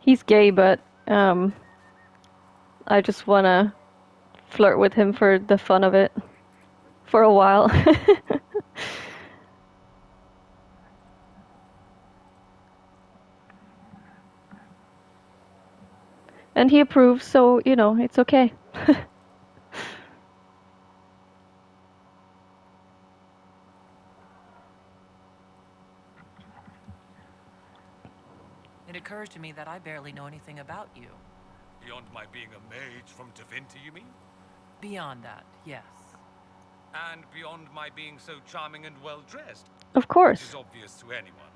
He's gay, but I just wanna flirt with him for the fun of it for a while. And he approves, so you know, it's okay. It occurs to me that I barely know anything about you. Beyond my being a mage from Tevinter, you mean? Beyond that, yes. And beyond my being so charming and well-dressed, Of which is course. obvious to anyone.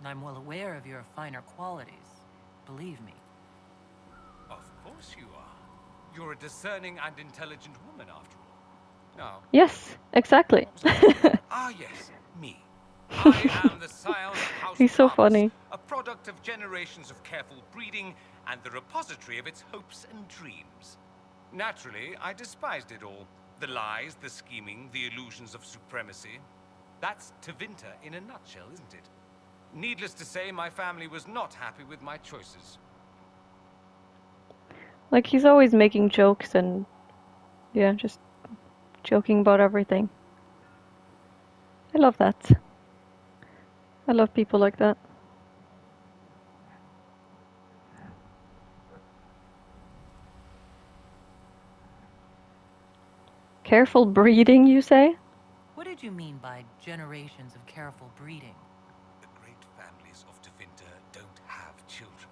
I'm well aware of your finer qualities. Believe me. Of course you are. You're a discerning and intelligent woman, after all. Now, Yes, exactly. what was I saying? Ah, yes, me. I am the scion of House He's so Parvis, funny. a product of generations of careful breeding and the repository of its hopes and dreams. Naturally, I despised it all. The lies, the scheming, the illusions of supremacy. That's Tevinter in a nutshell, isn't it? Needless to say, my family was not happy with my choices. Like, he's always making jokes and, yeah, just joking about everything. I love that. I love people like that. Careful breeding, you say? What did you mean by generations of careful breeding? The great families of Tevinter don't have children.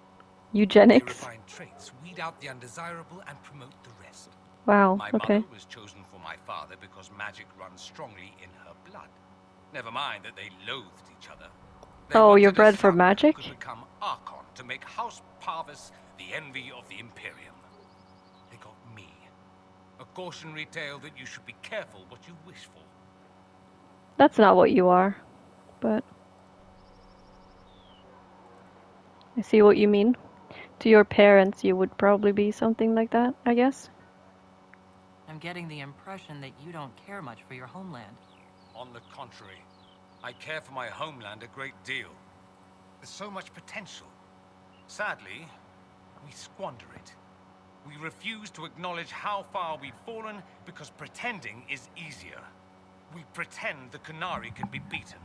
They Eugenics? refine traits, weed out the undesirable, and promote the rest. Wow, My okay. mother was chosen for my father because magic runs strongly in her blood. Never mind that they loathed each other. They Oh, you're wanted a bred for son magic? who could become Archon to make House Parvis the envy of the Imperium. They got me. A cautionary tale that you should be careful what you wish for. That's not what you are, but I see what you mean. To your parents, you would probably be something like that, I guess. I'm getting the impression that you don't care much for your homeland. On the contrary, I care for my homeland a great deal. There's so much potential. Sadly, we squander it. We refuse to acknowledge how far we've fallen because pretending is easier. We pretend the Qunari can be beaten.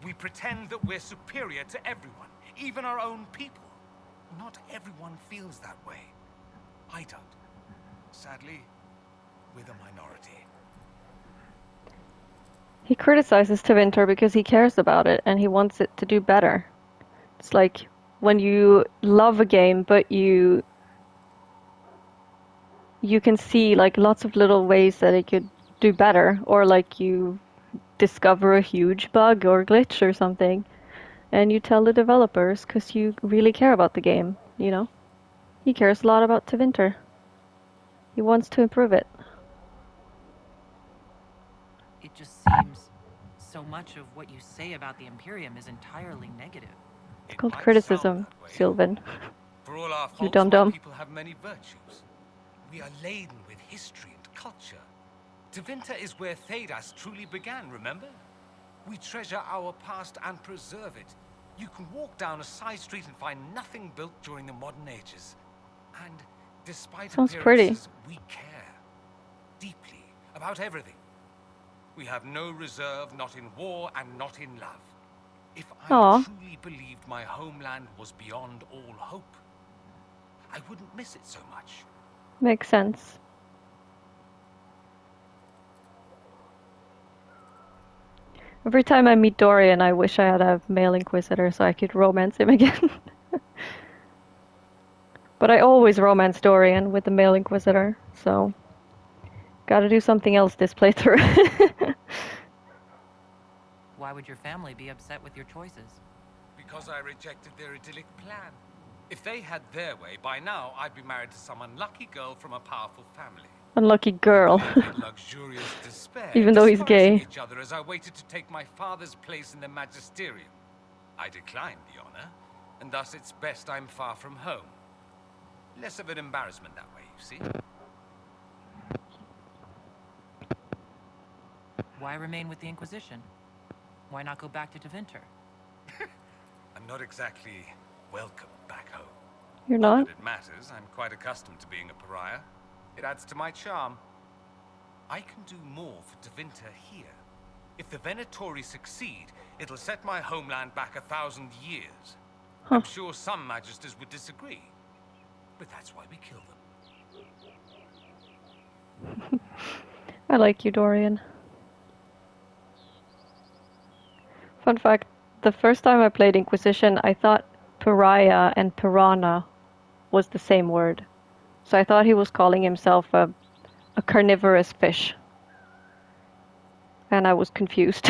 We pretend that we're superior to everyone, even our own people. Not everyone feels that way. I don't. Sadly, we're the minority. He criticizes Tevinter because he cares about it and he wants it to do better. It's like when you love a game, but you can see like lots of little ways that it could do better, or like you discover a huge bug or glitch or something, and you tell the developers because you really care about the game, you know? He cares a lot about Tevinter. He wants to improve it. It just seems so much of what you say about the Imperium is entirely negative. It's It called might sound criticism, that way. Sylvan. For all our You faults, my dum-dum. people have many virtues. We are laden with history and culture. Tevinter is where Thedas truly began, remember? We treasure our past and preserve it. You can walk down a side street and find nothing built during the modern ages. And despite Sounds pretty. appearances, we care. Deeply. About everything. We have no reserve, not in war and not in love. If I Aw. truly believed my homeland was beyond all hope, I wouldn't miss it so much. Makes sense. Every time I meet Dorian, I wish I had a male inquisitor so I could romance him again. But I always romance Dorian with the male inquisitor, so gotta do something else this playthrough. Why would your family be upset with your choices? Because I rejected their idyllic plan. If they had their way, by now I'd be married to some unlucky girl from a powerful family. Unlucky girl. We lived in luxurious despair, Even though he's despising gay. each other as I waited to take my father's place in the magisterium. I declined the honor, and thus it's best I'm far from home. Less of an embarrassment that way, you see? Why remain with the Inquisition? Why not go back to Tevinter? I'm not exactly welcome back home. You're Not not? that it matters. I'm quite accustomed to being a pariah. It adds to my charm. I can do more for Tevinter here. If the Venatori succeed, it'll set my homeland back 1,000 years. Huh. I'm sure some magisters would disagree, but that's why we kill them. I like you, Dorian. Fun fact, the first time I played Inquisition, I thought pariah and piranha was the same word. So I thought he was calling himself a carnivorous fish. And I was confused.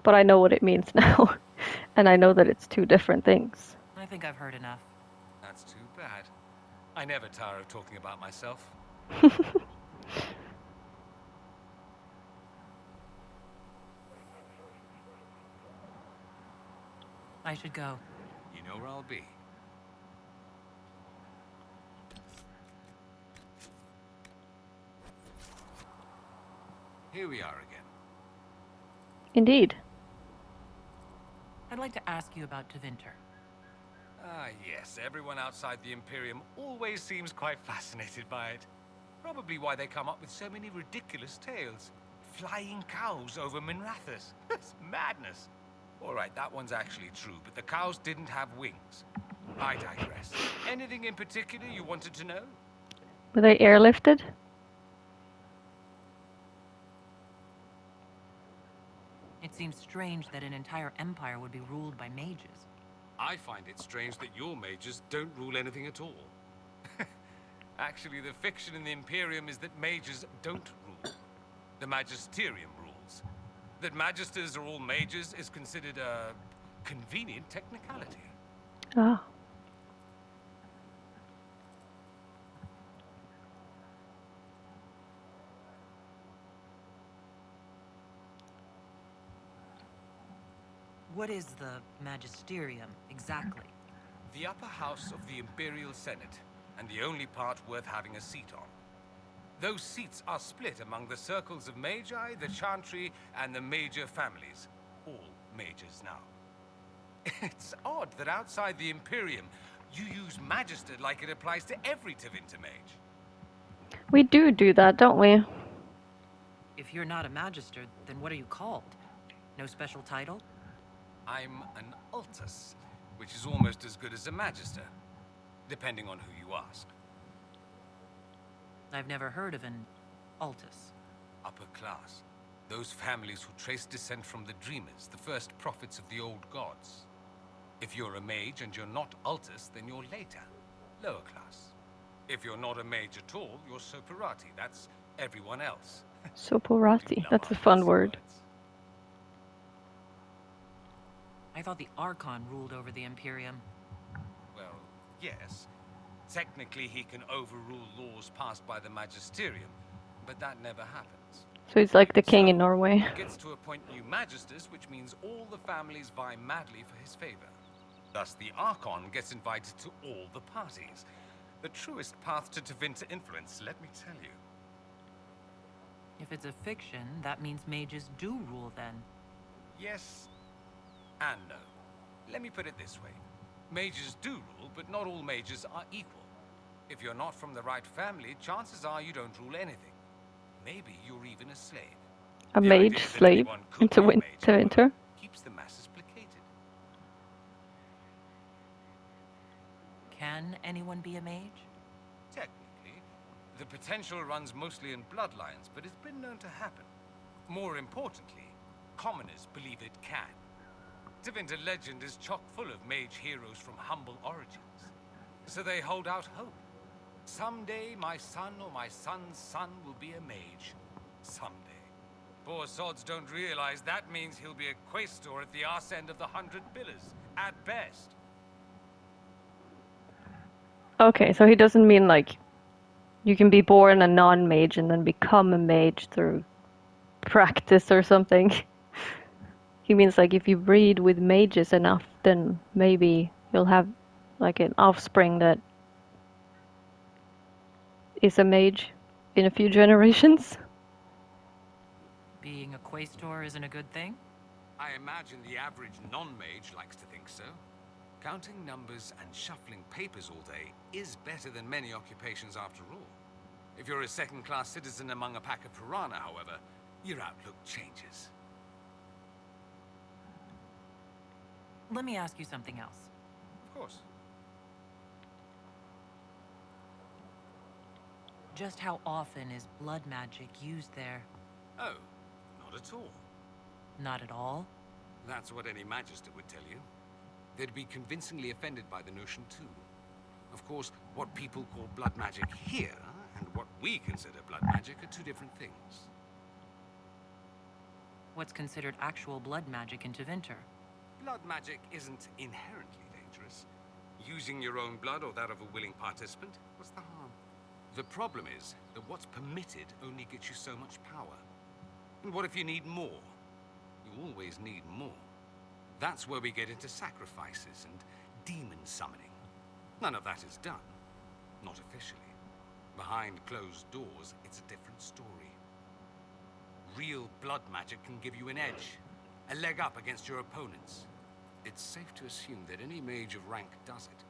But I know what it means now. And I know that it's two different things. I think I've heard enough. That's too bad. I never tire of talking about myself. I should go. You know where I'll be. Here we are again. Indeed. I'd like to ask you about Tevinter. Ah, yes. Everyone outside the Imperium always seems quite fascinated by it. Probably why they come up with so many ridiculous tales. Flying cows over Minrathous. That's madness. All right, that one's actually true, but the cows didn't have wings. I digress. Anything in particular you wanted to know? Were they airlifted? It seems strange that an entire empire would be ruled by mages. I find it strange that your mages don't rule anything at all. Actually, the fiction in the Imperium is that mages don't rule. The magisterium rules. That magisters are all mages is considered a convenient technicality. Ah. What is the magisterium, exactly? The upper house of the Imperial Senate, and the only part worth having a seat on. Those seats are split among the circles of Magi, the Chantry, and the major families. All mages now. It's odd that outside the Imperium, you use Magister like it applies to every Tevinter mage. We do that, don't we? If you're not a magister, then what are you called? No special title? I'm an Altus, which is almost as good as a Magister, depending on who you ask. I've never heard of an Altus. Upper class. Those families who trace descent from the Dreamers, the first prophets of the old gods. If you're a mage and you're not Altus, then you're later. Lower class. If you're not a mage at all, you're Soperati. That's everyone else. Soporati. That's a fun word. I thought the Archon ruled over the Imperium. Well, yes. Technically, he can overrule laws passed by the Magisterium, but that never happens. So he's like the king in Norway. He gets to appoint new Magisters, which means all the families vie madly for his favor. Thus, the Archon gets invited to all the parties. The truest path to Tevinter influence, let me tell you. If it's a fiction, that means mages do rule then. Yes and no. Let me put it this way. Mages do rule, but not all mages are equal. If you're not from the right family, chances are you don't rule anything. Maybe you're even a slave. A The mage idea that slave anyone could into be a mage, however, winter. keeps the masses placated. Can anyone be a mage? Technically, the potential runs mostly in bloodlines, but it's been known to happen. More importantly, commoners believe it can. Tevinter legend is chock full of mage heroes from humble origins. So they hold out hope. Someday my son or my son's son will be a mage. Someday. Poor sods don't realize that means he'll be a quaestor at the arse end of the 100 Pillars, at best. Okay, so he doesn't mean like you can be born a non-mage and then become a mage through practice or something. He means like if you breed with mages enough, then maybe you'll have like an offspring that is a mage in a few generations. Being a quaestor isn't a good thing? I imagine the average non-mage likes to think so. Counting numbers and shuffling papers all day is better than many occupations after all. If you're a second-class citizen among a pack of piranha, however, your outlook changes. Let me ask you something else. Of course. Just how often is blood magic used there? Oh, not at all. Not at all? That's what any magister would tell you. They'd be convincingly offended by the notion too. Of course, what people call blood magic here, and what we consider blood magic, are two different things. What's considered actual blood magic in Tevinter? Blood magic isn't inherently dangerous. Using your own blood or that of a willing participant, what's the harm? The problem is that what's permitted only gets you so much power. And what if you need more? You always need more. That's where we get into sacrifices and demon summoning. None of that is done. Not officially. Behind closed doors, it's a different story. Real blood magic can give you an edge, a leg up against your opponents. It's safe to assume that any mage of rank does it.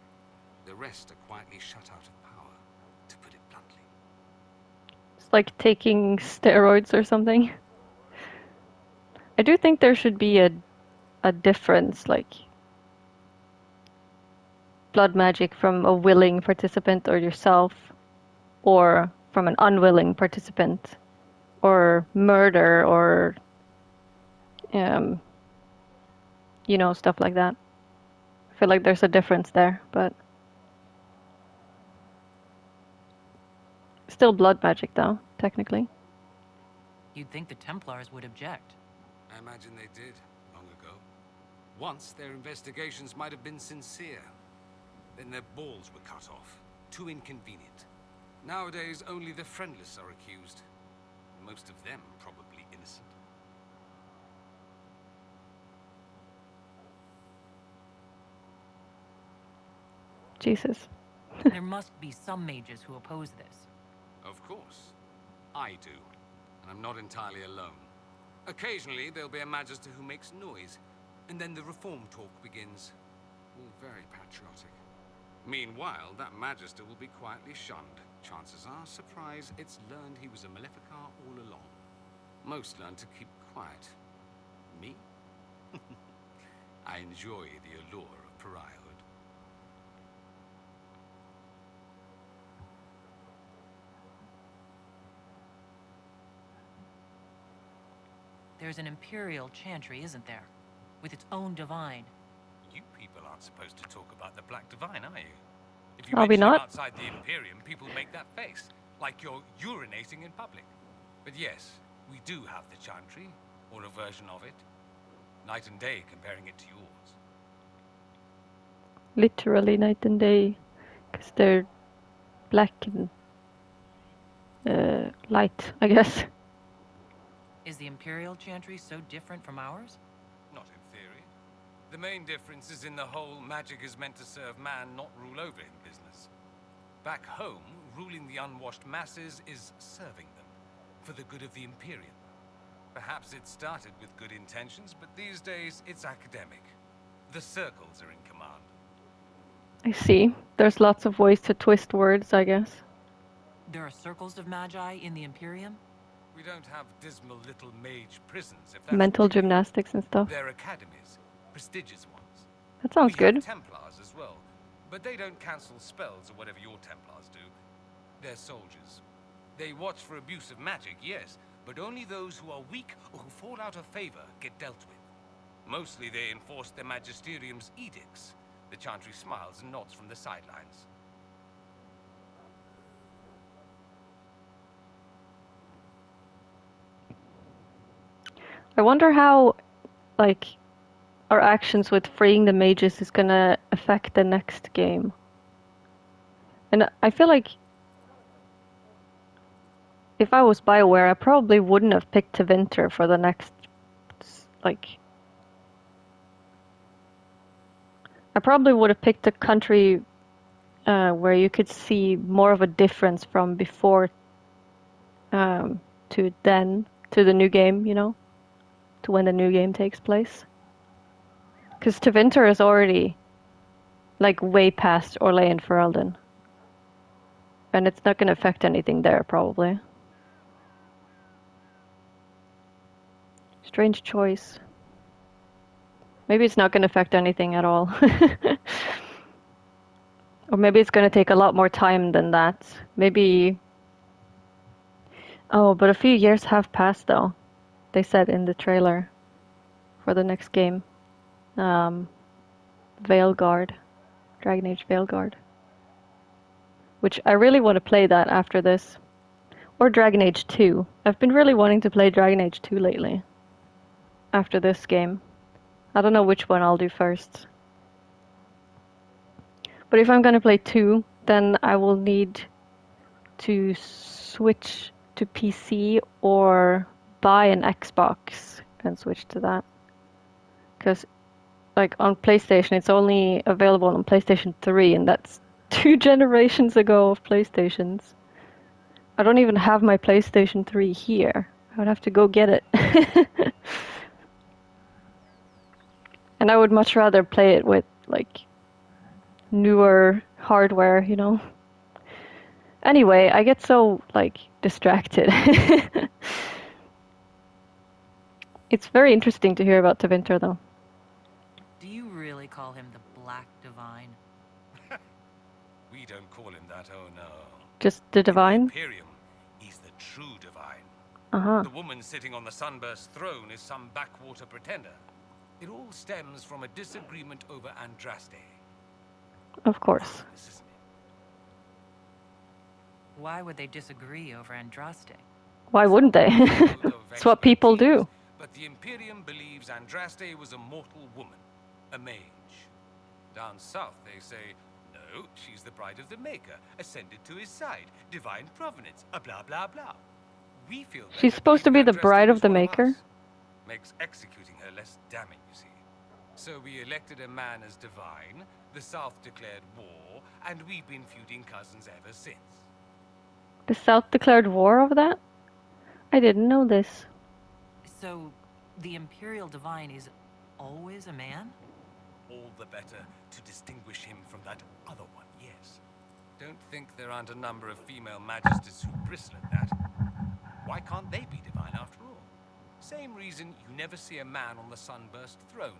The rest are quietly shut out of power, to put it bluntly. It's like taking steroids or something. I do think there should be a difference, like blood magic from a willing participant or yourself, or from an unwilling participant, or murder, or stuff like that. I feel like there's a difference there, but still blood magic though, technically. You'd think the Templars would object. I imagine they did, long ago. Once, their investigations might have been sincere. Then their balls were cut off. Too inconvenient. Nowadays, only the friendless are accused. Most of them probably innocent. Jesus. There must be some mages who oppose this. Of course. I do. And I'm not entirely alone. Occasionally, there'll be a magister who makes noise, and then the reform talk begins. All very patriotic. Meanwhile, that magister will be quietly shunned. Chances are, surprise, it's learned he was a Maleficar all along. Most learn to keep quiet. Me? I enjoy the allure of pariahhood. There's an Imperial chantry, isn't there? With its own divine. You people aren't supposed to talk about the Black Divine, are you? If Are we mention it not? outside the Imperium, people make that face, like you're urinating in public. But yes, we do have the Chantry, or a version of it. Night and day comparing it to yours. Literally night and day, because they're black and light, I guess. Is the Imperial chantry so different from ours? Not in theory. The main difference is in the whole magic is meant to serve man, not rule over him business. Back home, ruling the unwashed masses is serving them, for the good of the Imperium. Perhaps it started with good intentions, but these days it's academic. The circles are in command. I see. There's lots of ways to twist words, I guess. There are circles of magi in the Imperium? We don't have dismal little mage prisons, if that's Mental what you mean. gymnastics and stuff. They're academies, prestigious ones. That sounds We good. have Templars as well, but they don't cancel spells or whatever your Templars do. They're soldiers. They watch for abuse of magic, yes, but only those who are weak or who fall out of favor get dealt with. Mostly they enforce their magisterium's edicts. The Chantry smiles and nods from the sidelines. I wonder how, like, our actions with freeing the mages is gonna affect the next game. And I feel like if I was BioWare, I probably wouldn't have picked Tevinter for the next, like, I probably would have picked a country where you could see more of a difference from before to then, to the new game, you know, to when the new game takes place. Because Tevinter is already like way past Orlais and Ferelden, and it's not going to affect anything there, probably. Strange choice. Maybe it's not going to affect anything at all. Or maybe it's going to take a lot more time than that. Maybe. Oh, but a few years have passed, though. They said in the trailer for the next game. Um, Veilguard. Dragon Age Veilguard. Which I really want to play that after this. Or Dragon Age 2. I've been really wanting to play Dragon Age 2 lately. After this game. I don't know which one I'll do first. But if I'm gonna play 2, then I will need to switch to PC or buy an Xbox and switch to that. Because like on PlayStation, it's only available on PlayStation 3, and that's 2 generations ago of PlayStations. I don't even have my PlayStation 3 here. I would have to go get it. And I would much rather play it with like newer hardware, you know. Anyway, I get so like distracted. It's very interesting to hear about Tevinter though. Do you really call him the Black Divine? We don't call him that, oh no. Just the In the Divine? Imperium, he's the true divine. Uh-huh. The woman sitting on the Sunburst throne is some backwater pretender. It all stems from a disagreement over Andraste. Of course. This isn't it? Why would they disagree over Andraste? Why wouldn't they? Field of It's what people do. expertise, But the Imperium believes Andraste was a mortal woman, a mage. Down south, they say, no, she's the bride of the Maker, ascended to his side, divine provenance, a blah blah blah. We feel She's better supposed to be believing the Andraste bride of was the one Maker? us. Makes executing her less damning, you see. So we elected a man as divine, the South declared war, and we've been feuding cousins ever since. The South declared war over that? I didn't know this. So, the Imperial Divine is always a man? All the better to distinguish him from that other one, yes. Don't think there aren't a number of female magisters who bristle at that. Why can't they be divine after all? Same reason you never see a man on the Sunburst throne.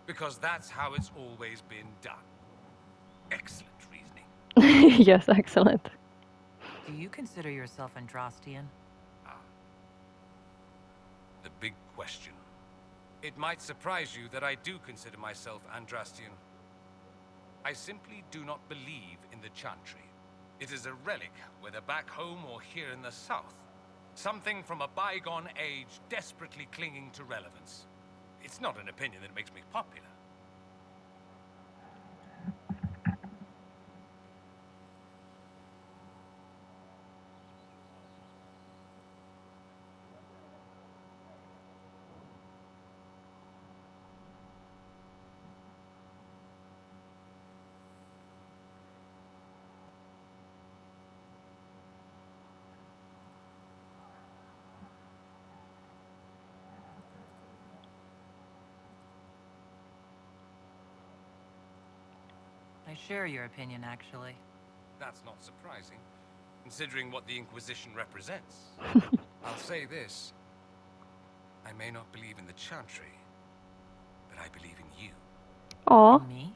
Because that's how it's always been done. Excellent reasoning. Yes, excellent. Do you consider yourself Andrastian? The big question. It might surprise you that I do consider myself Andrastian. I simply do not believe in the Chantry. It is a relic, whether back home or here in the south. Something from a bygone age desperately clinging to relevance. It's not an opinion that makes me popular. I share your opinion, actually. That's not surprising, considering what the Inquisition represents. I'll say this. I may not believe in the Chantry, but I believe in you. Aw. And me?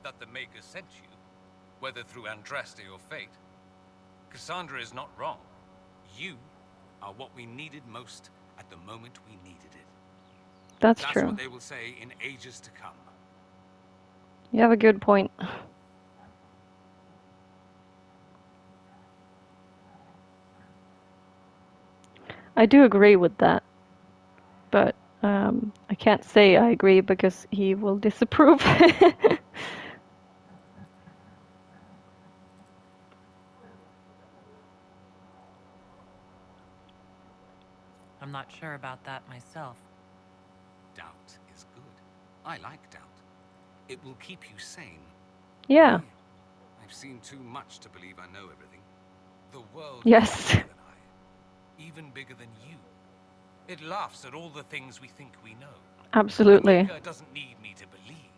That the Maker sent you, whether through Andraste or fate. Cassandra is not wrong. You are what we needed most at the moment we needed it. That's That's true. what they will say in ages to come. You have a good point. I do agree with that. But I can't say I agree because he will disapprove. I'm not sure about that myself. Doubt is good. I like doubt. It will keep you sane. Yeah. I've seen too much to believe I know everything. The world Yes. is bigger than I, even bigger than you. It laughs at all the things we think we know. Absolutely. The Maker doesn't need me to believe,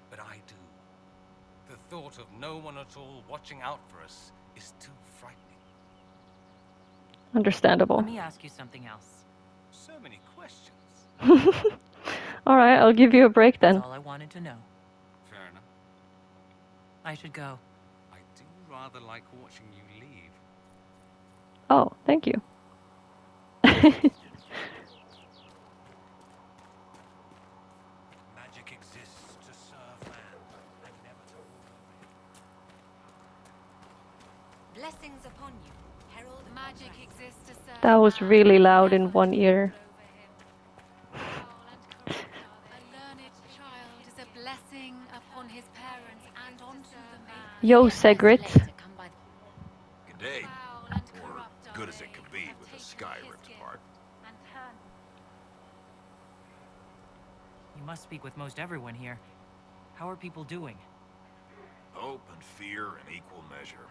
but I do. The thought of no one at all watching out for us is too frightening. Understandable. Let me ask you something else. So many questions. Alright, I'll give you a break then. That's all I wanted to know. Fair enough. I should go. I do rather like watching you leave. Oh, thank you. Magic exists to serve man, and never to rule over him. Blessings upon you, herald of Magic exists to serve That was man, really loud never in one to ear. rule over him. Foul and corrupt are they. A learned child is a blessing upon his parents and onto the man. Yo, Yet best Segrit. late to come by Good day. Foul and Or corrupt are good as they it could who be have with the taken sky his ripped gift apart. and turned You must speak with most everyone here. How are people doing? Hope and fear in equal measure.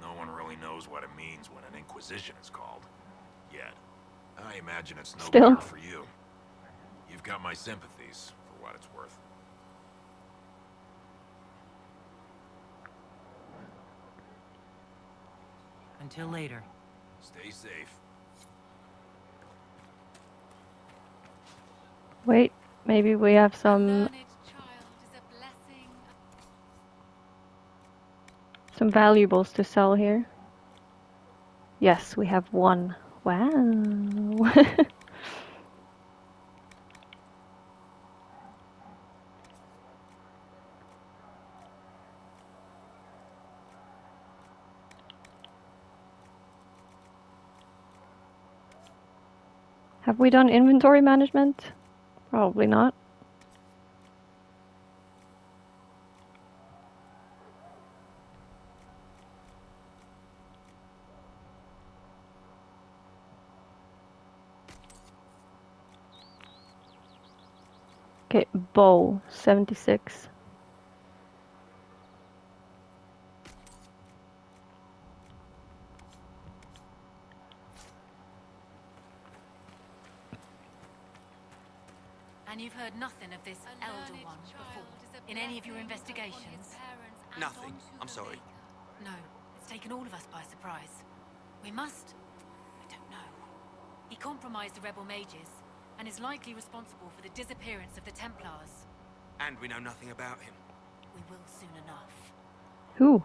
No one really knows what it means when an inquisition is called. Yet. I imagine it's no Still. better for you. You've got my sympathies, for what it's worth. Until later. Stay safe. Wait, maybe we have A some learned child is a blessing. valuables to sell here. Yes, we have one. Wow. Have we done inventory management? Probably not. Okay, bow, 76. And you've heard nothing of this A elder learned one child before? is a In any of your blessing upon his investigations? parents and Nothing. onto I'm the sorry. maker. No, it's taken all of us by surprise. We must... I don't know. He compromised the rebel mages, and is likely responsible for the disappearance of the Templars. And we know nothing about him. We will soon enough. Who?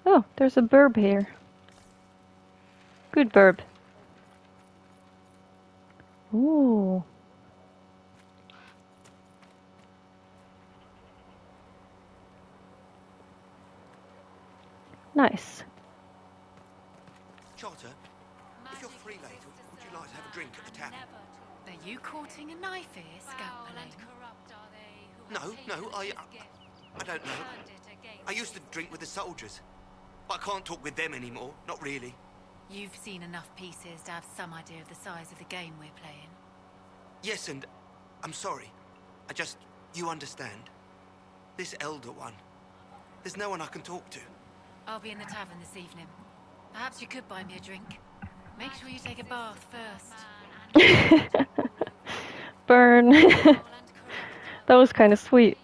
Oh, there's a burb here. Good burb. Ooh. Nice. Charter, if you're free later, would you like to have a drink at the tavern? Are you courting a knife here, Scout Malane? No, I don't know. I used to drink with the soldiers. But I can't talk with them anymore, not really. You've seen enough pieces to have some idea of the size of the game we're playing. Yes, and I'm sorry. You understand. This elder one, there's no one I can talk to. I'll be in the tavern this evening. Perhaps you could buy me a drink. Make sure you take a bath first. Burn. That was kind of sweet.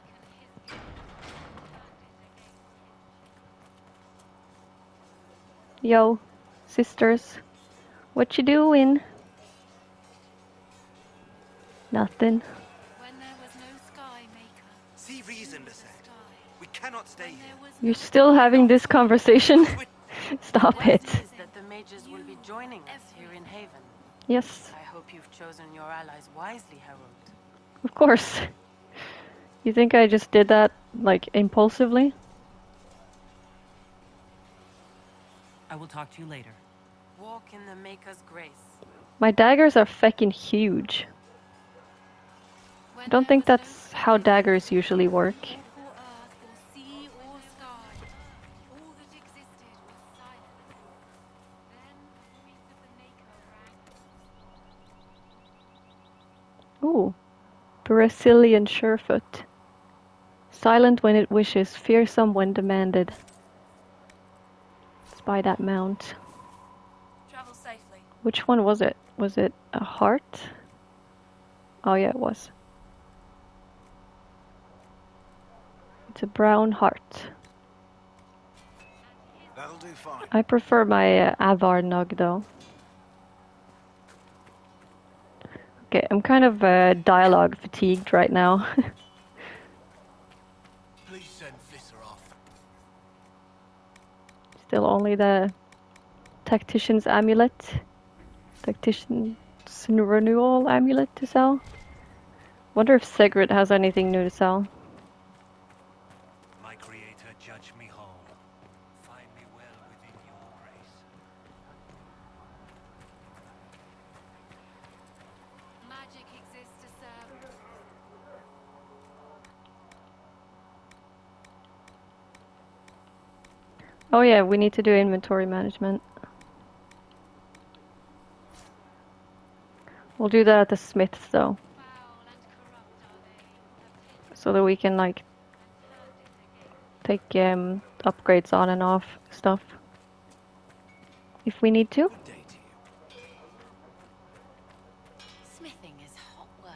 Yo, sisters. What you doing? Nothing. When there was no sky maker, See reason, Lisette. We cannot stay here. You're still having this conversation? Stop Word it. is that the mages will be joining us here in Haven. Yes, I hope you've chosen your allies wisely, Harold. of course. You think I just did that, like, impulsively? I will talk to you later. Walk in the Maker's grace. My daggers are feckin' huge. I don't think that's how daggers usually work. or earth or sea or Ooh, Brazilian Surefoot. Silent when it wishes, fearsome when demanded. Let's buy that mount. Travel safely. Which one was it? Was it a heart? Oh yeah, it was. It's a brown heart. That'll do fine. I prefer my Avar Nug though. Okay, I'm kind of dialogue fatigued right now. Please send Visser off. Still only the Tactician's Amulet. Tactician's Renewal Amulet to sell. Wonder if Sigrid has anything new to sell. My creator judge me whole. Find me well within your grace. Magic exists to serve. Oh yeah, we need to do inventory management. We'll do that at the smiths though. Foul and corrupt are they. So that we can like take upgrades on and off stuff. If we need to. Good day to you. Smithing is hot work.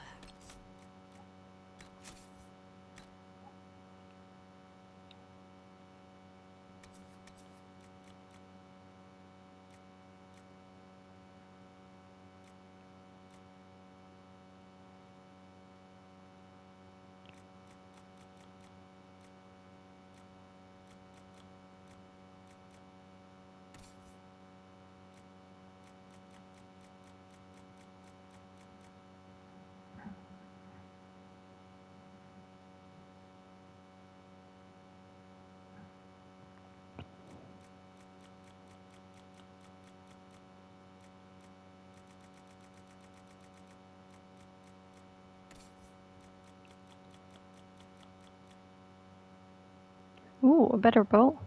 Ooh, a better bow.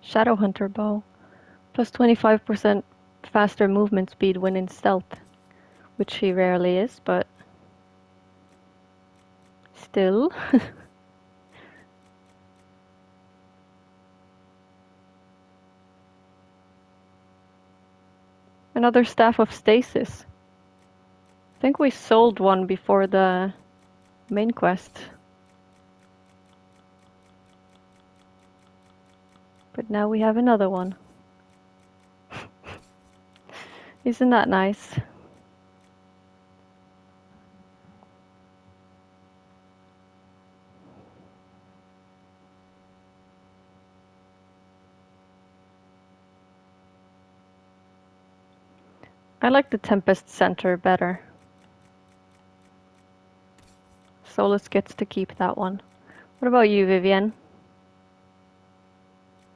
Shadowhunter bow. Plus 25% faster movement speed when in stealth. Which he rarely is, but still. Another Staff of Stasis. I think we sold one before the main quest. But now we have another one. Isn't that nice? I like the Tempest Center better. Solus gets to keep that one. What about you, Vivienne?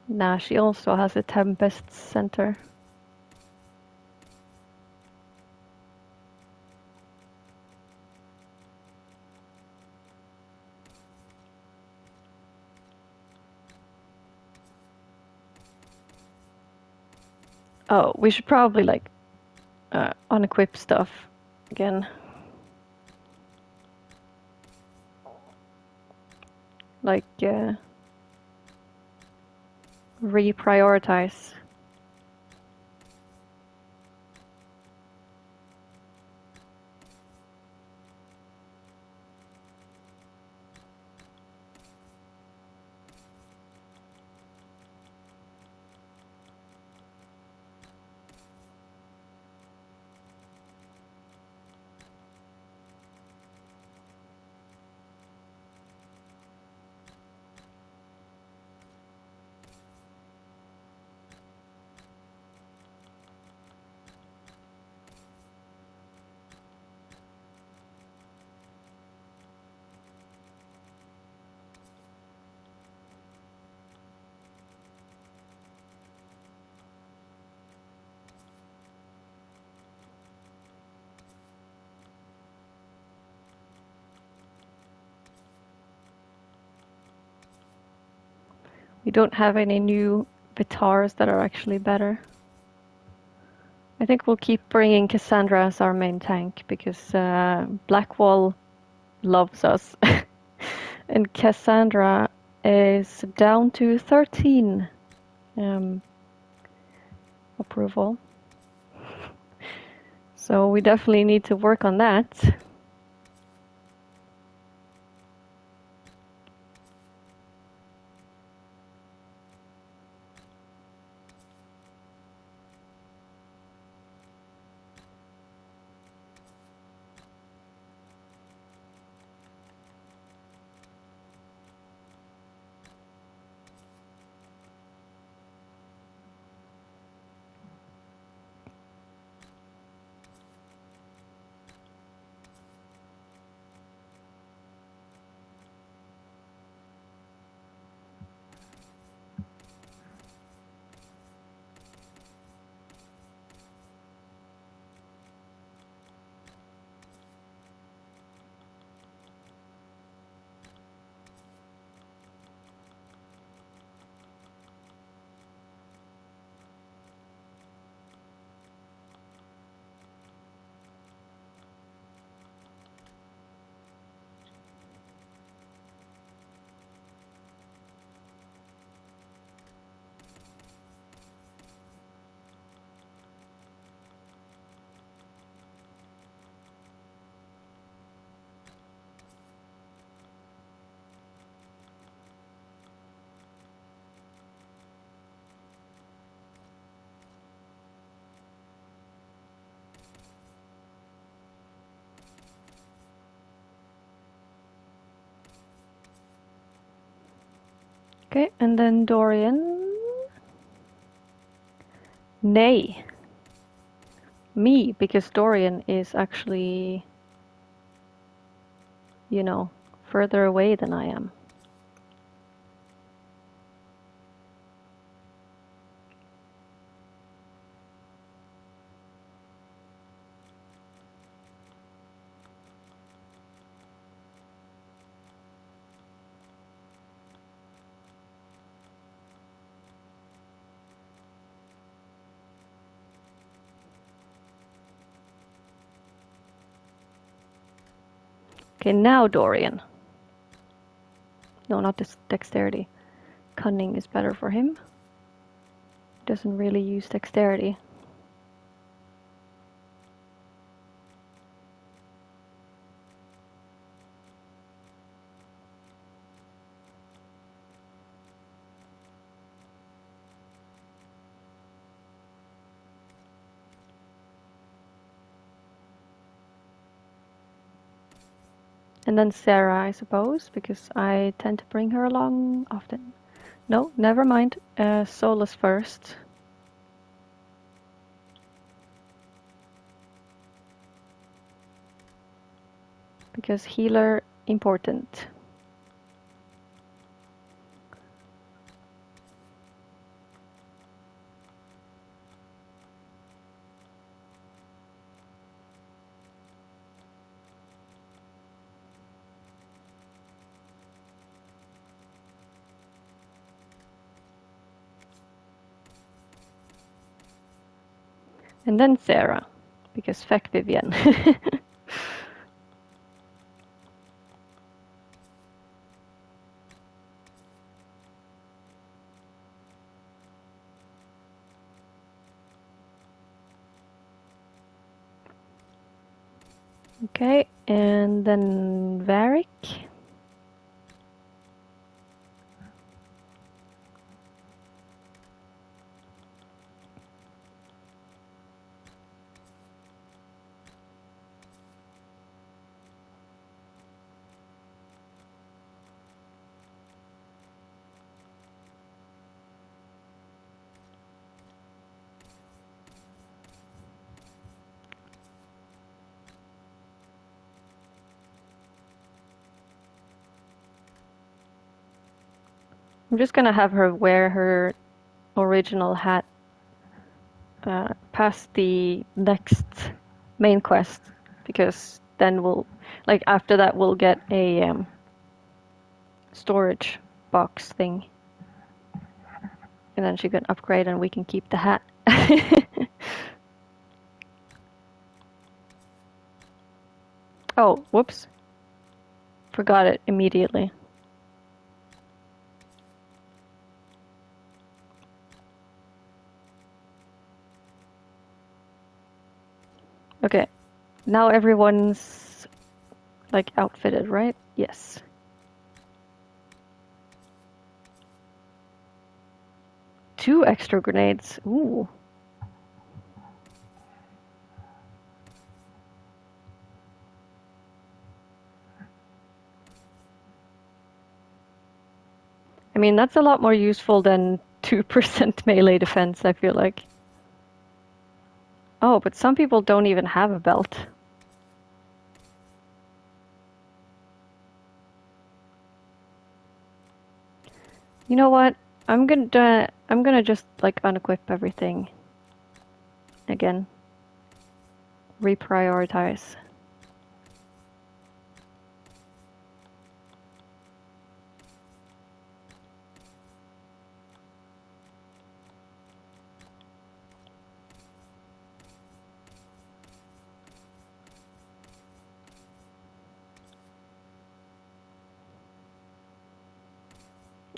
Nah, she also has a Tempest Center. Oh, we should probably like unequip stuff again. Like reprioritize. We don't have any new Vitars that are actually better. I think we'll keep bringing Cassandra as our main tank because Blackwall loves us. And Cassandra is down to 13 approval. So we definitely need to work on that. Okay, and then Dorian. Nay. Me, because Dorian is actually, you know, further away than I am. Okay, now Dorian. No, not this dexterity. Cunning is better for him. Doesn't really use dexterity. And then Sarah, I suppose, because I tend to bring her along often. No, never mind. Solus first. Because healer important. And then Sarah, because feck Vivian. Okay, and then Varric. I'm just gonna have her wear her original hat past the next main quest, because then we'll, like after that we'll get a storage box thing. And then she can upgrade and we can keep the hat. Oh, whoops. Forgot it immediately. Okay. Now everyone's like outfitted, right? Yes. Two extra grenades. Ooh. I mean, that's a lot more useful than 2% melee defense, I feel like. Oh, but some people don't even have a belt. You know what? I'm gonna just like unequip everything again. Reprioritize.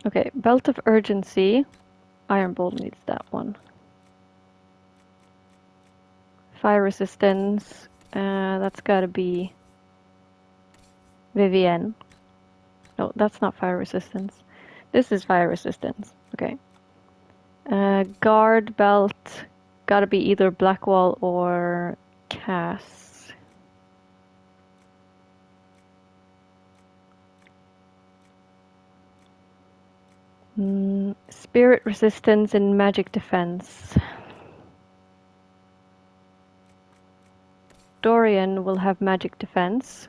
Okay, Belt of Urgency. Iron Bolt needs that one. Fire Resistance. That's gotta be Vivienne. No, that's not Fire Resistance. This is Fire Resistance. Okay. Guard Belt. Gotta be either Blackwall or Cass. Spirit Resistance and Magic Defense. Dorian will have Magic Defense.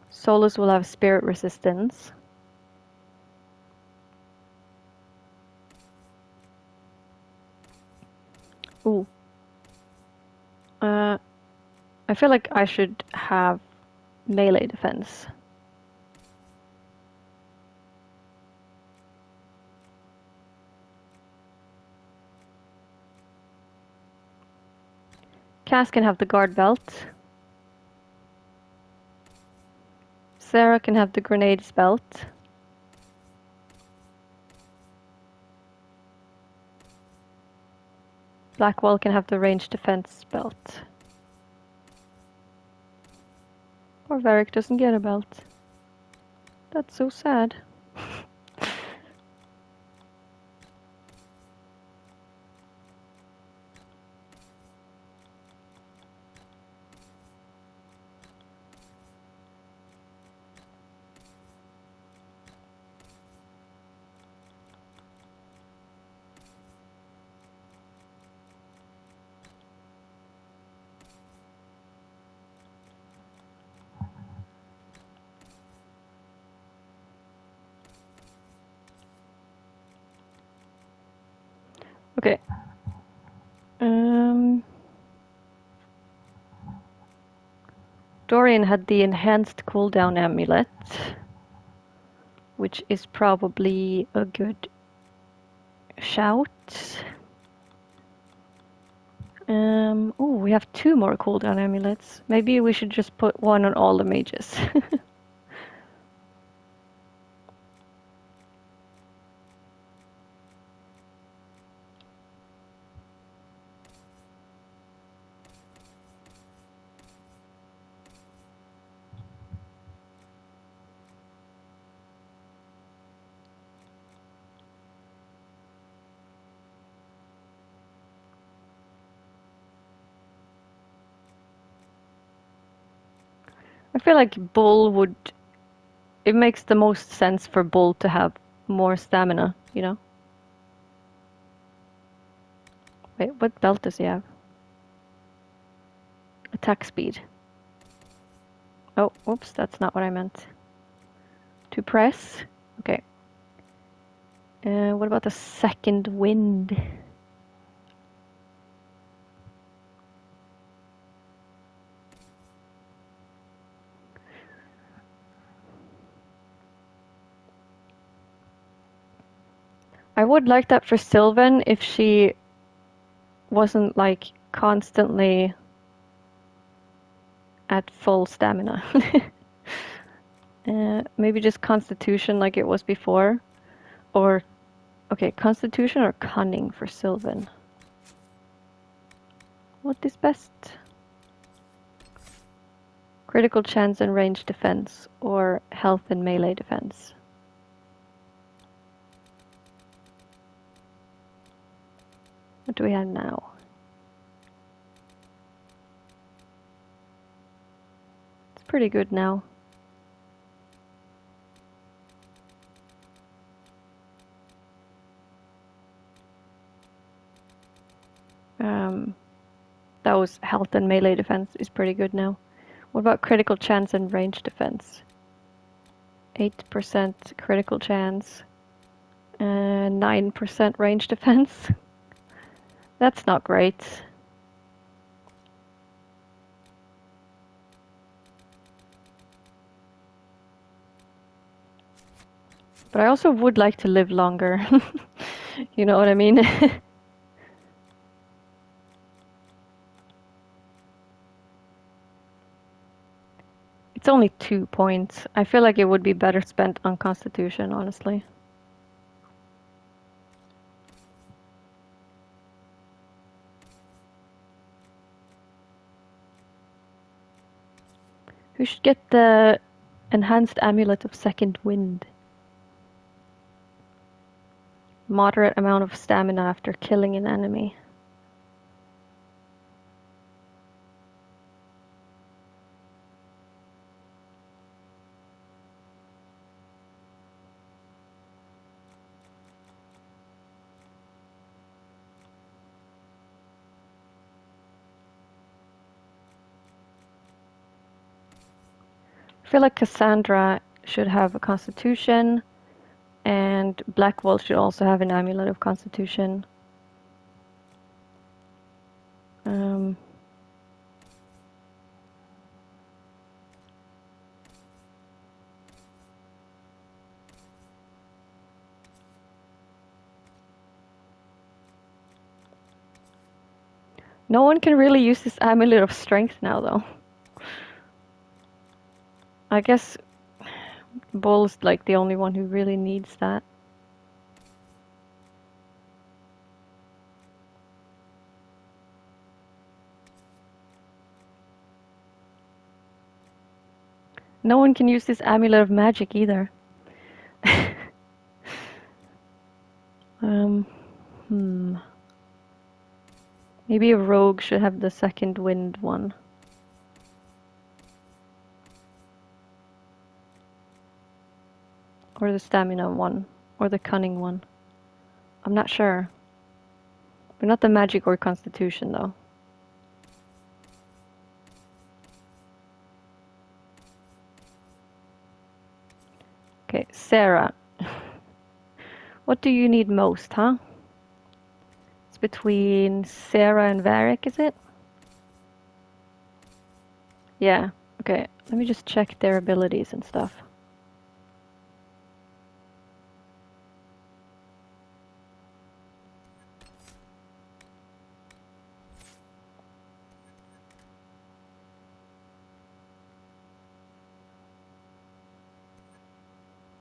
Solus will have Spirit Resistance. Ooh. I feel like I should have melee defense. Cass can have the guard belt. Sarah can have the grenades belt. Blackwall can have the range defense belt. Or Varric doesn't get a belt. That's so sad. Okay. Dorian had the enhanced cooldown amulet, which is probably a good shout. Oh, we have two more cooldown amulets. Maybe we should just put one on all the mages. I feel like Bull would... It makes the most sense for Bull to have more stamina, you know? Wait, what belt does he have? Attack speed. Oh, whoops, that's not what I meant. To press? Okay. What about the second wind? I would like that for Sylvan if she wasn't like constantly at full stamina. Maybe just constitution like it was before. Or, okay, constitution or cunning for Sylvan. What is best? Critical chance and range defense, or health and melee defense. What do we have now? It's pretty good now. That was health and melee defense is pretty good now. What about critical chance and range defense? 8% critical chance and 9% range defense. That's not great. But I also would like to live longer. You know what I mean? It's only 2 points. I feel like it would be better spent on Constitution, honestly. Who should get the enhanced amulet of second wind? Moderate amount of stamina after killing an enemy. I feel like Cassandra should have a constitution, and Blackwall should also have an amulet of constitution. No one can really use this amulet of strength now, though. I guess Bull's like the only one who really needs that. No one can use this amulet of magic either. Maybe a rogue should have the second wind one. Or the stamina one. Or the cunning one. I'm not sure. But not the magic or constitution, though. Okay, Sarah. What do you need most, huh? It's between Sarah and Varric, is it? Yeah, okay. Let me just check their abilities and stuff.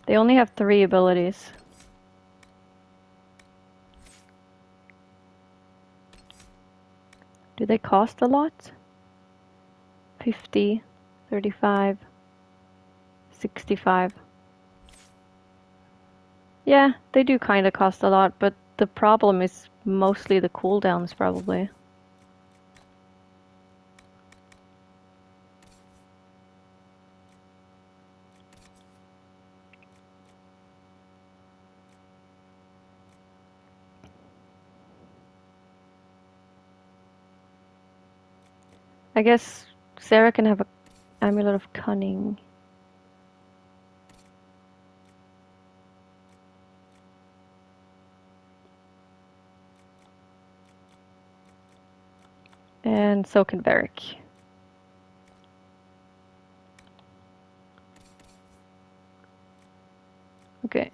They only have 3 abilities. Do they cost a lot? 50, 35, 65. Yeah, they do kind of cost a lot, but the problem is mostly the cooldowns, probably. I guess Sarah can have an amulet of cunning. And so can Varric. Okay,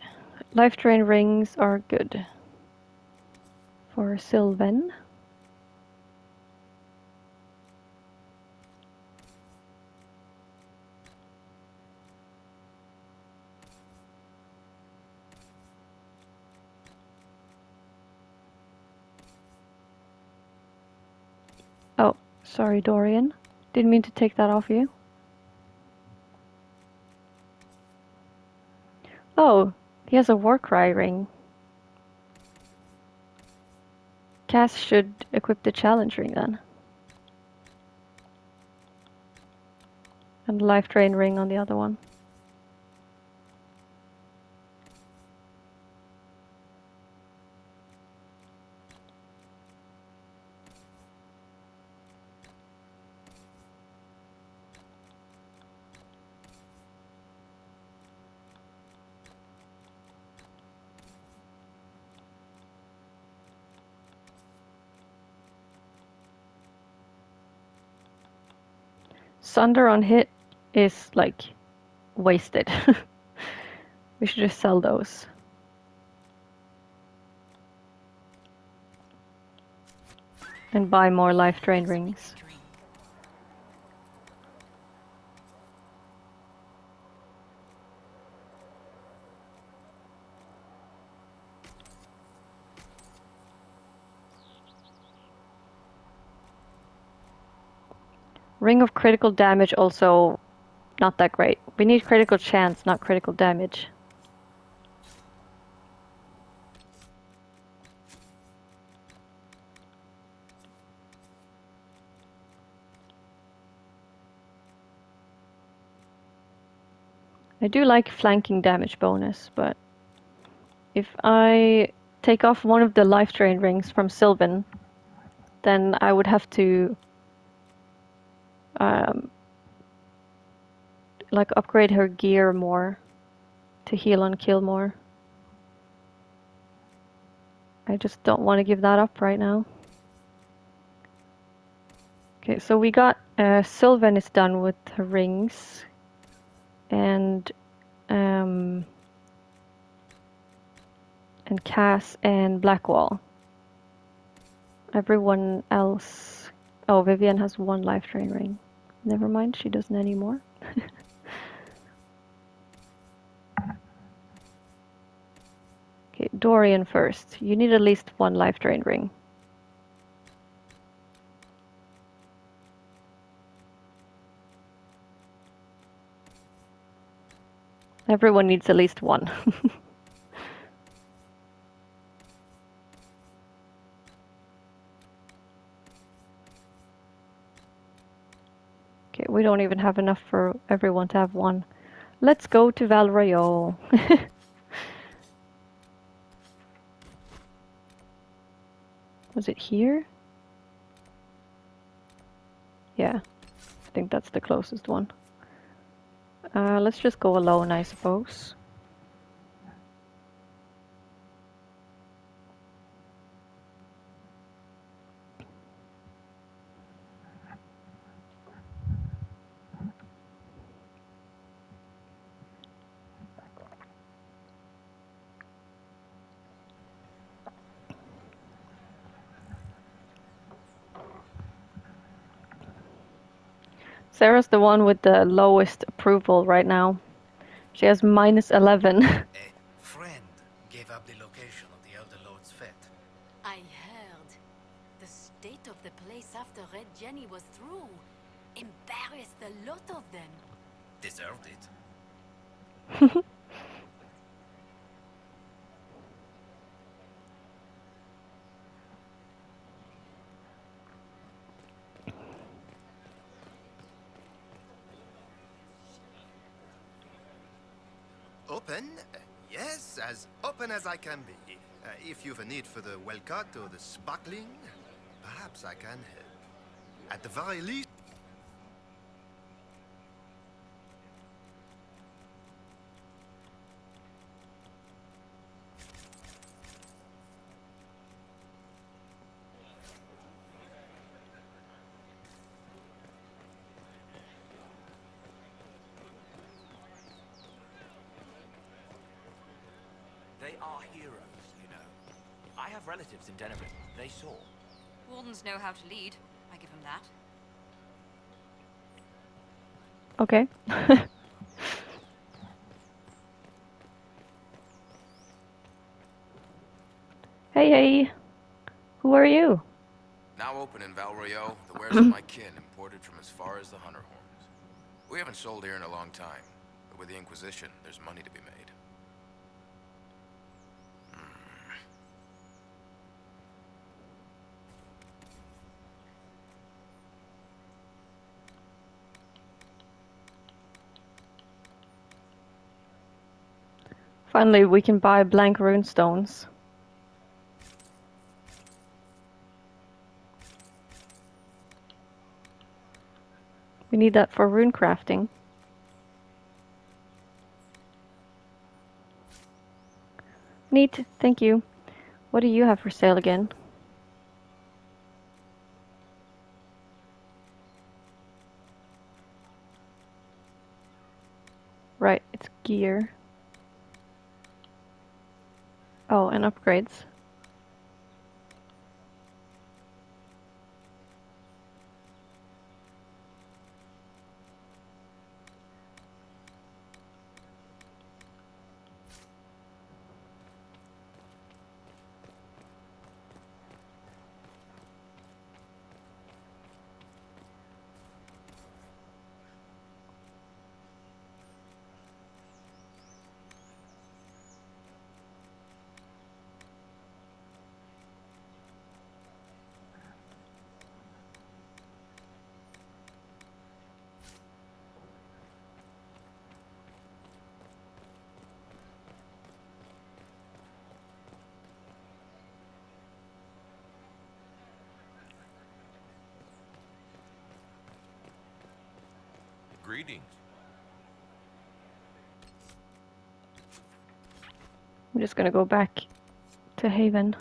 life drain rings are good for Sylvan. Sorry, Dorian. Didn't mean to take that off you. Oh, he has a Warcry ring. Cass should equip the challenge ring then. And the life drain ring on the other one. Sunder on hit is like wasted. We should just sell those. And buy more life drain rings. Ring of critical damage also not that great. We need critical chance, not critical damage. I do like flanking damage bonus, but if I take off one of the life drain rings from Sylvan, then I would have to like upgrade her gear more to heal and kill more. I just don't want to give that up right now. Okay, so we got Sylvan is done with her rings, and Cass and Blackwall. Everyone else. Oh, Vivian has one life drain ring. Never mind, she doesn't anymore. Okay, Dorian first. You need at least one life drain ring. Everyone needs at least one. Okay, we don't even have enough for everyone to have one. Let's go to Val Royale. Was it here? Yeah, I think that's the closest one. Let's just go alone, I suppose. Sarah's the one with the lowest approval right now. She has -11. A friend gave up the location of the Elder Lord's fete. I heard. The state of the place after Red Jenny was through embarrassed a lot of them. Deserved it. Open? Yes, as open as I can be. If you've a need for the well-cut or the sparkling, perhaps I can help. At the very least... They are heroes, you know. I have relatives in Dennery. They saw. Wardens know how to lead. I give them that. Okay. Hey, hey. Who are you? Now open in Valrio, the wares of my kin imported from as far as the Hunter Horns. We haven't sold here in a long time, but with the Inquisition, there's money to be made. Finally, we can buy blank rune stones. We need that for rune crafting. Neat, thank you. What do you have for sale again? Right, it's gear. Oh, and upgrades. Greetings. I'm just gonna go back to Haven.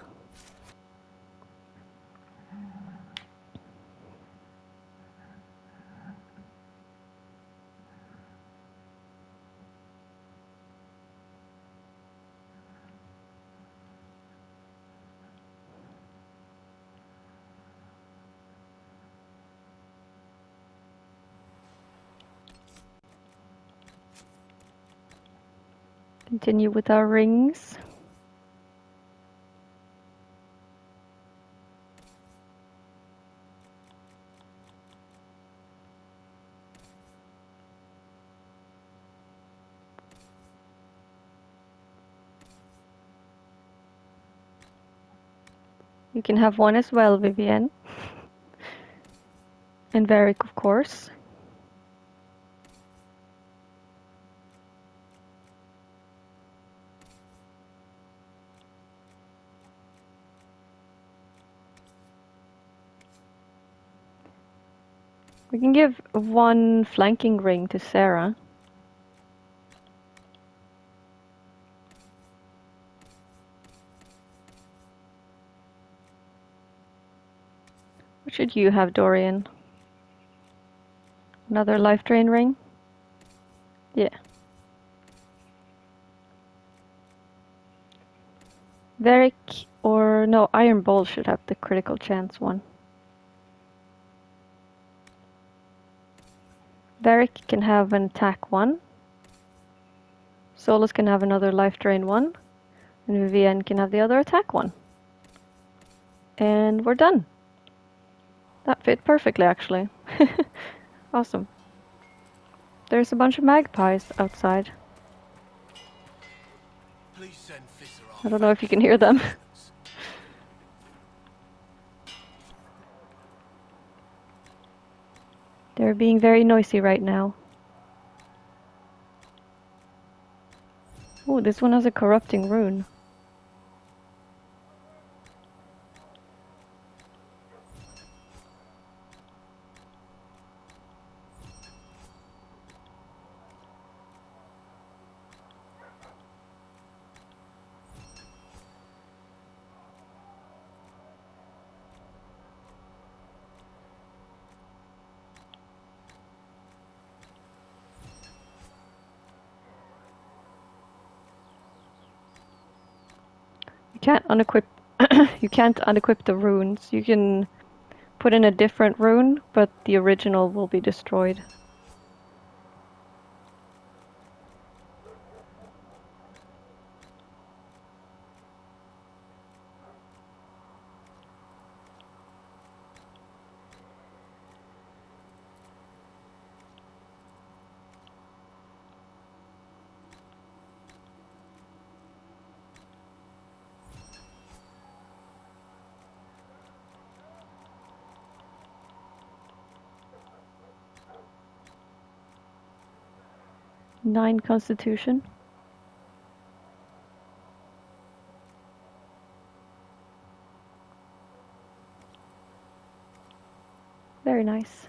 Continue with our rings. You can have one as well, Vivienne. And Varric, of course. We can give one flanking ring to Sarah. What should you have, Dorian? Another life drain ring? Yeah. Varric or no, Iron Bowl should have the critical chance one. Varric can have an attack one. Solus can have another life drain one. And Vivienne can have the other attack one. And we're done. That fit perfectly, actually. Awesome. There's a bunch of magpies outside. Please send Fisser I don't know if you can hear them. They're being very noisy right now. Oh, this one has a corrupting rune. Can't unequip you can't unequip the runes. You can put in a different rune, but the original will be destroyed. 9 constitution. Very nice.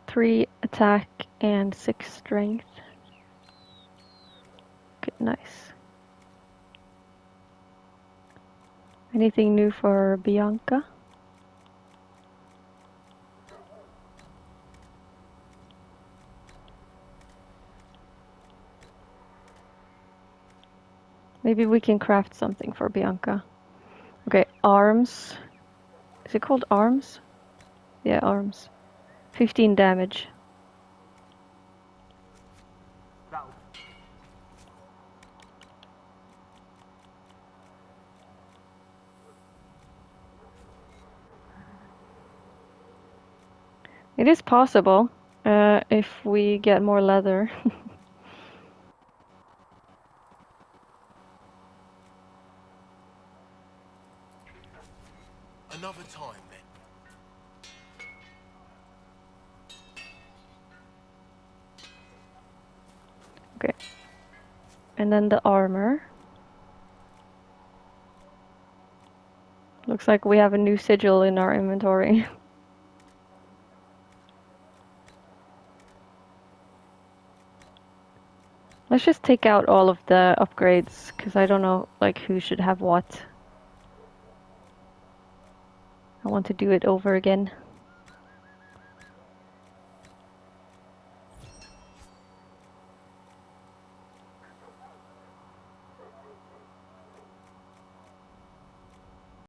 Three attack and 6 strength. Good, nice. Anything new for Bianca? Maybe we can craft something for Bianca. Okay, arms. Is it called arms? Yeah, arms. 15 damage. It is possible, if we get more leather. Another time, then. Okay. And then the armor. Looks like we have a new sigil in our inventory. Let's just take out all of the upgrades, because I don't know like who should have what. I want to do it over again.